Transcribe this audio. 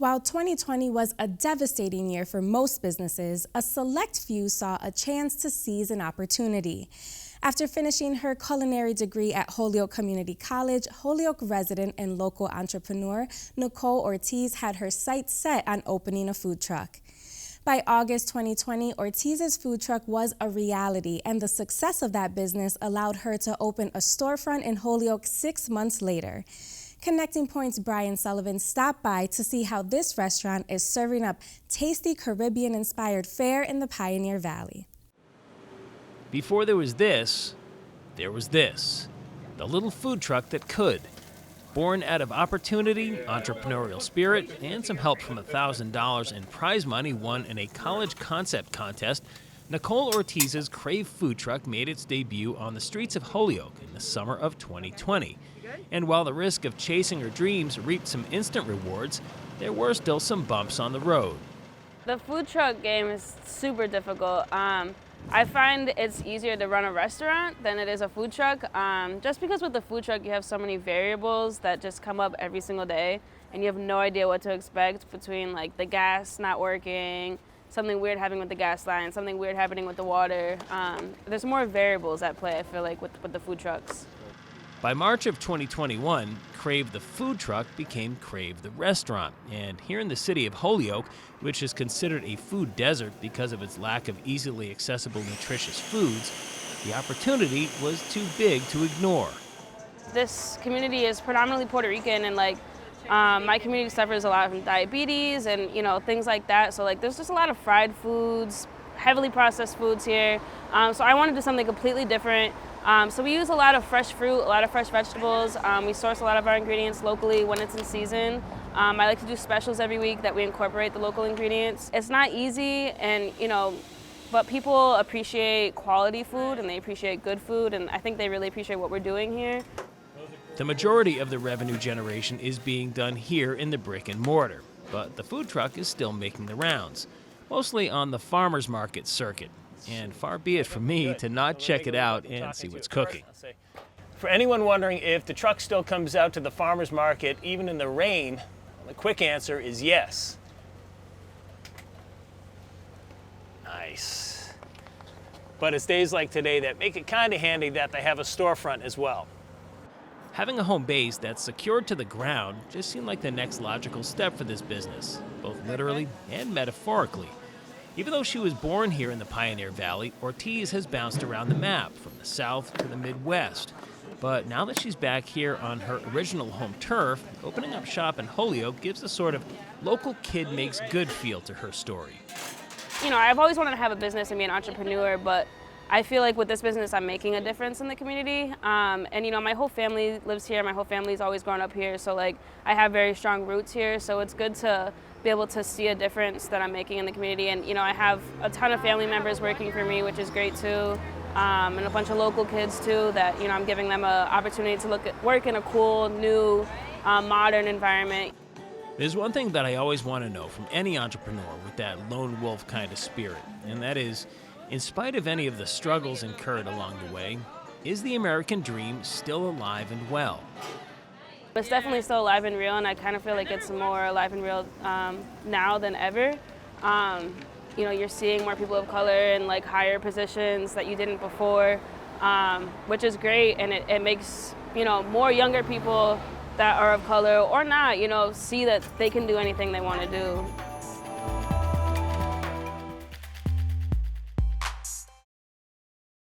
While 2020 was a devastating year for most businesses, a select few saw a chance to seize an opportunity. After finishing her culinary degree at Holyoke Community College, Holyoke resident and local entrepreneur Nicole Ortiz had her sights set on opening a food truck. By August 2020, Ortiz's food truck was a reality, and the success of that business allowed her to open a storefront in Holyoke 6 months later. Connecting Point's Brian Sullivan stopped by to see how this restaurant is serving up tasty Caribbean-inspired fare in the Pioneer Valley. Before there was this, the little food truck that could. Born out of opportunity, entrepreneurial spirit, and some help from $1,000 in prize money won in a college concept contest, Nicole Ortiz's Crave food truck made its debut on the streets of Holyoke in the summer of 2020. And while the risk of chasing her dreams reaped some instant rewards, there were still some bumps on the road. The food truck game is super difficult. I find it's easier to run a restaurant than it is a food truck, just because with the food truck you have so many variables that just come up every single day, and you have no idea what to expect between like the gas not working, something weird happening with the gas line, something weird happening with the water. There's more variables at play, I feel like, with the food trucks. By March of 2021, Crave the food truck became Crave the restaurant. And here in the city of Holyoke, which is considered a food desert because of its lack of easily accessible nutritious foods, the opportunity was too big to ignore. This community is predominantly Puerto Rican, and my community suffers a lot from diabetes and things like that. So there's just a lot of fried foods, heavily processed foods here. So I wanted to do something completely different. So we use a lot of fresh fruit, a lot of fresh vegetables. We source a lot of our ingredients locally when it's in season. I like to do specials every week that we incorporate the local ingredients. It's not easy, and but people appreciate quality food and they appreciate good food, and I think they really appreciate what we're doing here. The majority of the revenue generation is being done here in the brick and mortar, but the food truck is still making the rounds, mostly on the farmers market circuit. And far be it from me to not check it out and see what's cooking. For anyone wondering if the truck still comes out to the farmer's market even in the rain, the quick answer is yes. Nice. But it's days like today that make it kind of handy that they have a storefront as well. Having a home base that's secured to the ground just seemed like the next logical step for this business, both literally and metaphorically. Even though she was born here in the Pioneer Valley, Ortiz has bounced around the map, from the South to the Midwest. But now that she's back here on her original home turf, opening up shop in Holyoke gives a sort of local kid makes good feel to her story. I've always wanted to have a business and be an entrepreneur, but I feel like with this business I'm making a difference in the community. And my whole family lives here, my whole family's always grown up here, so I have very strong roots here, so it's good to be able to see a difference that I'm making in the community. And I have a ton of family members working for me, which is great too, and a bunch of local kids too that I'm giving them an opportunity to work in a cool, new, modern environment. There's one thing that I always want to know from any entrepreneur with that lone wolf kind of spirit, and that is, in spite of any of the struggles incurred along the way, is the American dream still alive and well? It's definitely still alive and real, and I kind of feel like it's more alive and real now than ever. You're seeing more people of color in higher positions that you didn't before, which is great, and it makes more younger people that are of color or not, see that they can do anything they want to do.